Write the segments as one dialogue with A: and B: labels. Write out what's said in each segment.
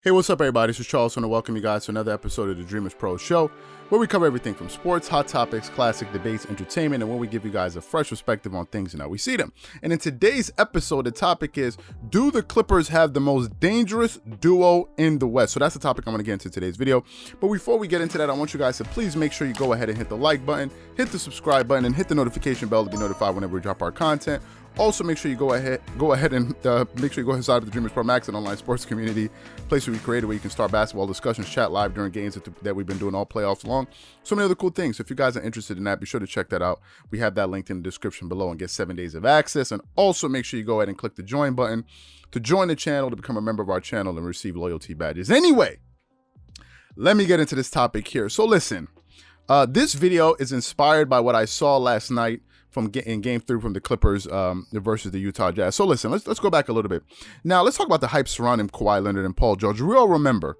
A: Hey, what's up, everybody? This is Charles. I want to welcome you guys to another episode of the Dreamerspro Show, where we cover everything from sports, hot topics, classic debates, entertainment, and where we give you guys a fresh perspective on things and how we see them. And in today's episode, the topic is, do the Clippers have the most dangerous duo in the West? So that's the topic I'm going to get into today's video. But before we get into that, I want you guys to please make sure you go ahead and hit the like button, hit the subscribe button, and hit the notification bell to be notified whenever we drop our content. Also, make sure you go ahead and make sure you go inside of the Dreamerspro Max, an online sports community place we created where you can start basketball discussions, chat live during games that we've been doing all playoffs long. So many other cool things. So if you guys are interested in that, be sure to check that out. We have that linked in the description below and get 7 days of access. And also make sure you go ahead and click the join button to join the channel, to become a member of our channel and receive loyalty badges. Anyway, let me get into this topic here. So listen, this video is inspired by what I saw last night in Game 3 from the Clippers versus the Utah Jazz. So listen, let's go back a little bit. Now, let's talk about the hype surrounding Kawhi Leonard and Paul George. We all remember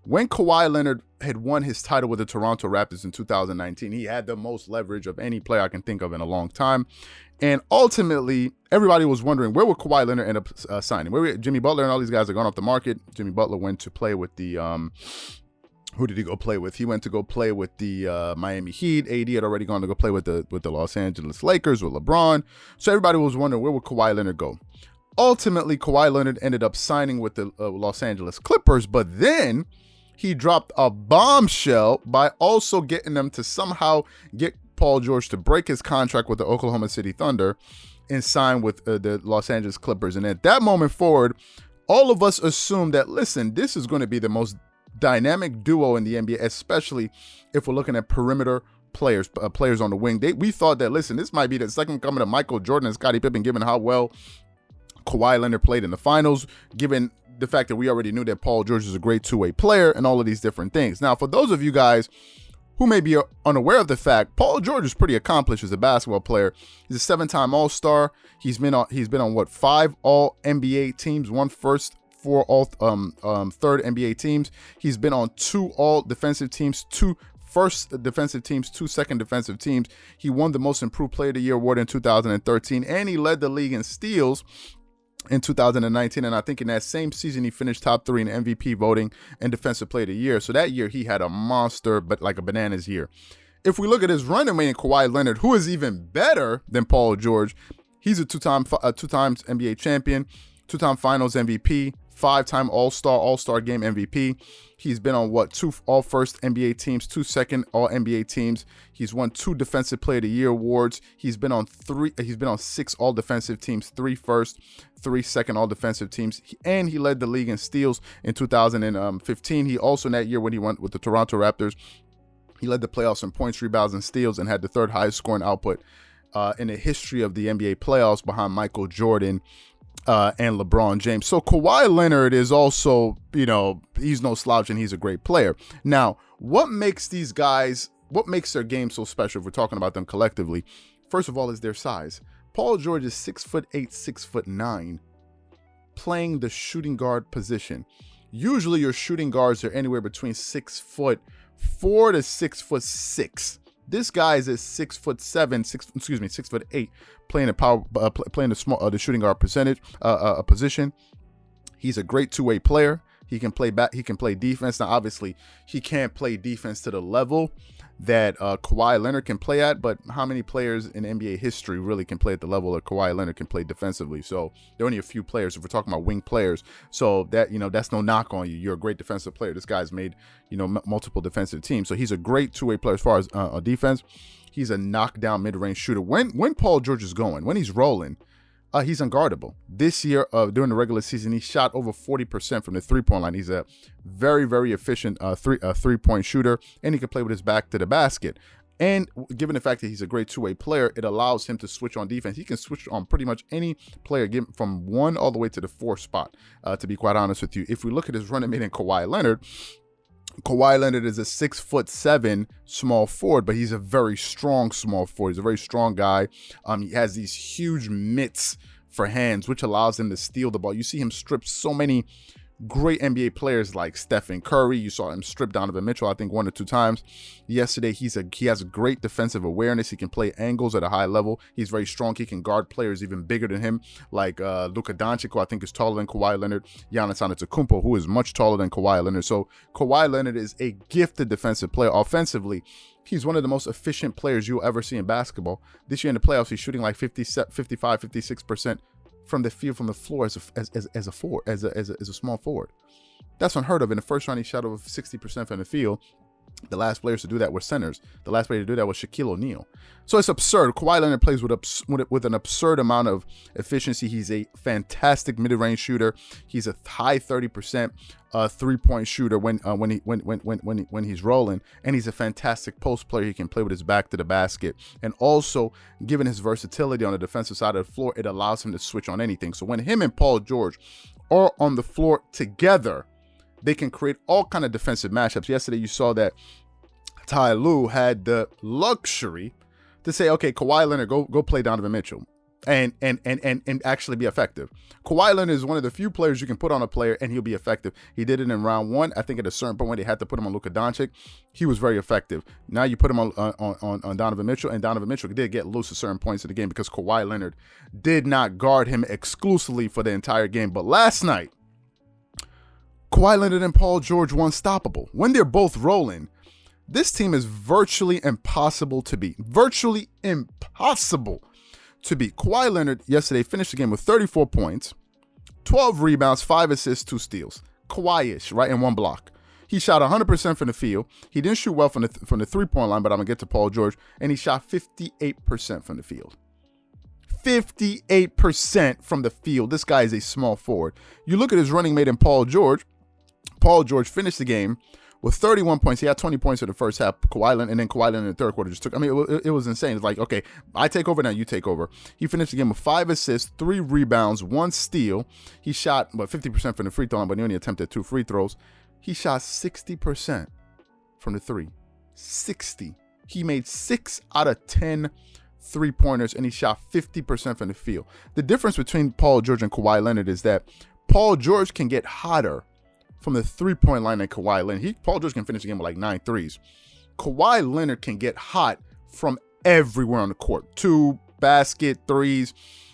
A: when Kawhi Leonard had won his title with the Toronto Raptors in 2019, he had the most leverage of any player I can think of in a long time. And ultimately, everybody was wondering, where would Kawhi Leonard end up signing? Jimmy Butler and all these guys are gone off the market. Jimmy Butler went to play with the... who did he go play with? He went to go play with the Miami Heat. AD had already gone to go play with the Los Angeles Lakers with LeBron. So everybody was wondering, where would Kawhi Leonard go? Ultimately, Kawhi Leonard ended up signing with the Los Angeles Clippers, but then he dropped a bombshell by also getting them to somehow get Paul George to break his contract with the Oklahoma City Thunder and sign with the Los Angeles Clippers. And at that moment forward, all of us assumed that, listen, this is going to be the most dynamic duo in the NBA, especially if we're looking at perimeter players on the wing. We thought that, listen, this might be the second coming of Michael Jordan and Scottie Pippen, given how well Kawhi Leonard played in the finals, given the fact that we already knew that Paul George is a great two-way player and all of these different things. Now, for those of you guys who may be unaware of the fact, Paul George is pretty accomplished as a basketball player. He's a 7-time All-Star. He's been on what, 5 All-NBA teams, 1 first, 4 all third NBA teams. He's been on 2 all defensive teams, 2 first defensive teams, 2 second defensive teams. He won the Most Improved Player of the Year award in 2013, and he led the league in steals in 2019. And I think in that same season, he finished top 3 in MVP voting and Defensive Player of the Year. So that year, he had a monster, but like a bananas year. If we look at his running mate in Kawhi Leonard, who is even better than Paul George, he's a 2 times NBA champion, 2-time Finals MVP, 5-time All-Star Game MVP. He's been on 2 all-first NBA teams, 2 second all-NBA teams. He's won 2 Defensive Player of the Year awards. He's been on 6 all-defensive teams, 3 first, 3 second all-defensive teams, and he led the league in steals in 2015. He also, in that year when he went with the Toronto Raptors, he led the playoffs in points, rebounds, and steals, and had the 3rd highest scoring output in the history of the NBA playoffs, behind Michael Jordan and LeBron James. So Kawhi Leonard is also, he's no slouch and he's a great player. Now, what makes their game so special if we're talking about them collectively? First of all, is their size. Paul George is 6'8", 6'9", playing the shooting guard position. Usually your shooting guards are anywhere between 6'4" to 6'6". This guy is at 6'7", 6'8", playing the shooting guard position. He's a great two-way player. He can play back. He can play defense. Now, obviously, he can't play defense to the level that Kawhi Leonard can play at. But how many players in NBA history really can play at the level that Kawhi Leonard can play defensively? So there are only a few players if we're talking about wing players. So that that's no knock on you. You're a great defensive player. This guy's made multiple defensive teams. So he's a great two-way player as far as defense. He's a knockdown mid-range shooter. When Paul George is going, when he's rolling, he's unguardable. This year, during the regular season, he shot over 40% from the three-point line. He's a very, very efficient three-point shooter, and he can play with his back to the basket. And given the fact that he's a great two-way player, it allows him to switch on defense. He can switch on pretty much any player, from 1 all the way to the 4 spot, to be quite honest with you. If we look at his running mate in Kawhi Leonard is a 6'7" small forward, but he's a very strong small forward. He's a very strong guy. He has these huge mitts for hands, which allows him to steal the ball. You see him strip so many great NBA players like Stephen Curry. You saw him strip Donovan Mitchell, I think, 1 or 2 times yesterday. He has great defensive awareness. He can play angles at a high level. He's very strong. He can guard players even bigger than him, like Luka Doncic, who I think is taller than Kawhi Leonard, Giannis Antetokounmpo, who is much taller than Kawhi Leonard. So Kawhi Leonard is a gifted defensive player. Offensively, he's one of the most efficient players you'll ever see in basketball. This year in the playoffs, he's shooting like 55, 56% from the field, from the floor as a small forward. That's unheard of. In the first round, he shot over 60% from the field. The last players to do that were centers. The last player to do that was Shaquille O'Neal. So it's absurd. Kawhi Leonard plays with an absurd amount of efficiency. He's a fantastic mid-range shooter. He's a high 30% three-point shooter when he's rolling, and he's a fantastic post player. He can play with his back to the basket, and also, given his versatility on the defensive side of the floor, it allows him to switch on anything. So when him and Paul George are on the floor together, they can create all kind of defensive matchups. Yesterday, you saw that Ty Lue had the luxury to say, okay, Kawhi Leonard, go play Donovan Mitchell and actually be effective. Kawhi Leonard is one of the few players you can put on a player and he'll be effective. He did it in round 1. I think at a certain point when they had to put him on Luka Doncic, he was very effective. Now you put him on Donovan Mitchell, and Donovan Mitchell did get loose at certain points of the game because Kawhi Leonard did not guard him exclusively for the entire game. But last night, Kawhi Leonard and Paul George were unstoppable. When they're both rolling, this team is virtually impossible to beat. Virtually impossible to beat. Kawhi Leonard yesterday finished the game with 34 points, 12 rebounds, 5 assists, 2 steals. Kawhi-ish, right, in 1 block. He shot 100% from the field. He didn't shoot well from the 3-point line, but I'm going to get to Paul George. And he shot 58% from the field. 58% from the field. This guy is a small forward. You look at his running mate in Paul George. Paul George finished the game with 31 points. He had 20 points in the first half. Kawhi Leonard, and then Kawhi Leonard in the third quarter just took. I mean, it was insane. It's like, okay, I take over now, you take over. He finished the game with 5 assists, 3 rebounds, 1 steal. He shot 50% from the free throw line, but he only attempted 2 free throws. He shot 60% from the 3. 60. He made 6 out of 10 3-pointers, and he shot 50% from the field. The difference between Paul George and Kawhi Leonard is that Paul George can get hotter from the 3-point line than Kawhi Leonard. Paul George can finish the game with like 9 threes. Kawhi Leonard can get hot from everywhere on the court. 2, basket, 3s.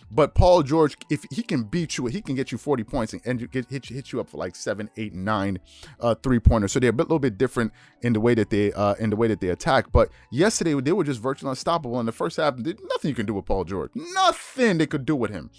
A: But Paul George, if he can beat you, he can get you 40 points and hit you up for like 7, 8, 9 3-pointers. So they're a little bit different in the way that they attack. But yesterday they were just virtually unstoppable. In the first half, nothing you can do with Paul George. Nothing they could do with him.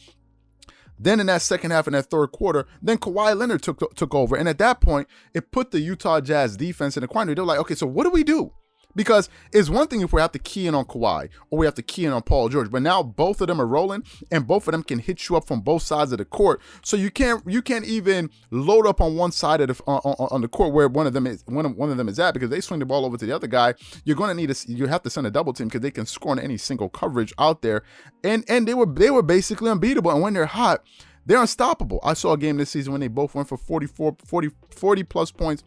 A: Then in that second half, in that third quarter, then Kawhi Leonard took over. And at that point, it put the Utah Jazz defense in the quandary. They're like, okay, so what do we do? Because it's one thing if we have to key in on Kawhi or we have to key in on Paul George, but now both of them are rolling and both of them can hit you up from both sides of the court. So you can't even load up on one side of the on the court where one of them is at, because they swing the ball over to the other guy. You're going to you have to send a double team because they can score on any single coverage out there. And they were basically unbeatable. And when they're hot, they're unstoppable. I saw a game this season when they both went for 40 plus points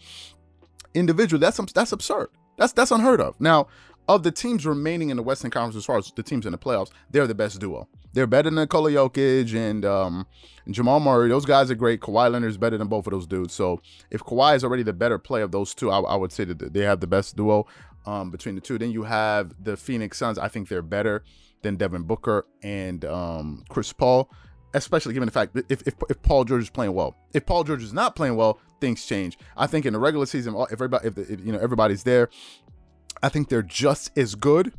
A: individually. That's absurd. That's unheard of. Now, of the teams remaining in the Western Conference, as far as the teams in the playoffs, they're the best duo. They're better than Nikola Jokic and Jamal Murray. Those guys are great. Kawhi Leonard is better than both of those dudes. So if Kawhi is already the better player of those two, I would say that they have the best duo between the two. Then you have the Phoenix Suns. I think they're better than Devin Booker and Chris Paul, especially given the fact that if Paul George is playing well. If Paul George is not playing well, things change. I think in the regular season, if everybody's there, I think they're just as good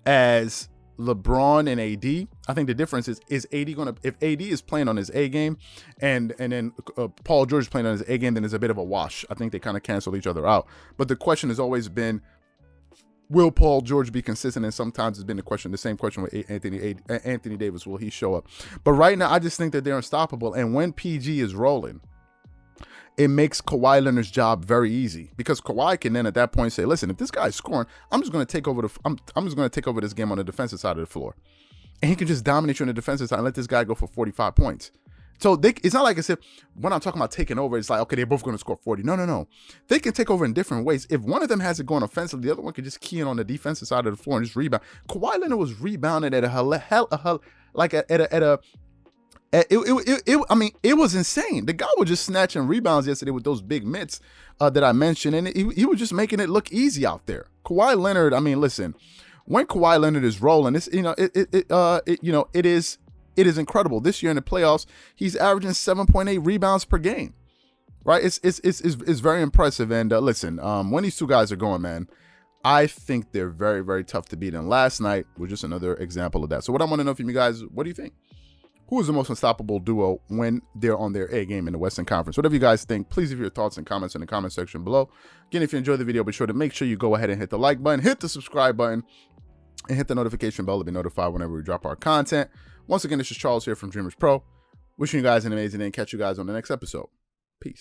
A: as LeBron and AD. I think the difference is AD if AD is playing on his A game and then Paul George is playing on his A game, then there's a bit of a wash. I think they kind of cancel each other out. But the question has always been, will Paul George be consistent? And sometimes it's been the same question with Anthony Davis. Will he show up? But right now, I just think that they're unstoppable. And when PG is rolling, it makes Kawhi Leonard's job very easy, because Kawhi can then at that point say, listen, if this guy's scoring, I'm just going to take over this game on the defensive side of the floor. And he can just dominate you on the defensive side and let this guy go for 45 points. So it's not like as if when I'm talking about taking over, it's like, okay, they're both going to score 40. No. They can take over in different ways. If one of them has it going offensively, the other one can just key in on the defensive side of the floor and just rebound. Kawhi Leonard was rebounding at I mean, it was insane. The guy was just snatching rebounds yesterday with those big mitts that I mentioned, and he was just making it look easy out there. Kawhi Leonard, I mean, listen, when Kawhi Leonard is rolling, it's it is incredible. This year in the playoffs, he's averaging 7.8 rebounds per game. Right? It's very impressive. And listen, when these two guys are going, man, I think they're very, very tough to beat. And last night was just another example of that. So what I want to know from you guys, what do you think? Who is the most unstoppable duo when they're on their A game in the Western Conference? Whatever you guys think, please leave your thoughts and comments in the comment section below. Again, if you enjoyed the video, be sure to make sure you go ahead and hit the like button, hit the subscribe button, and hit the notification bell to be notified whenever we drop our content. Once again, this is Charles here from Dreamerspro. Wishing you guys an amazing day and catch you guys on the next episode.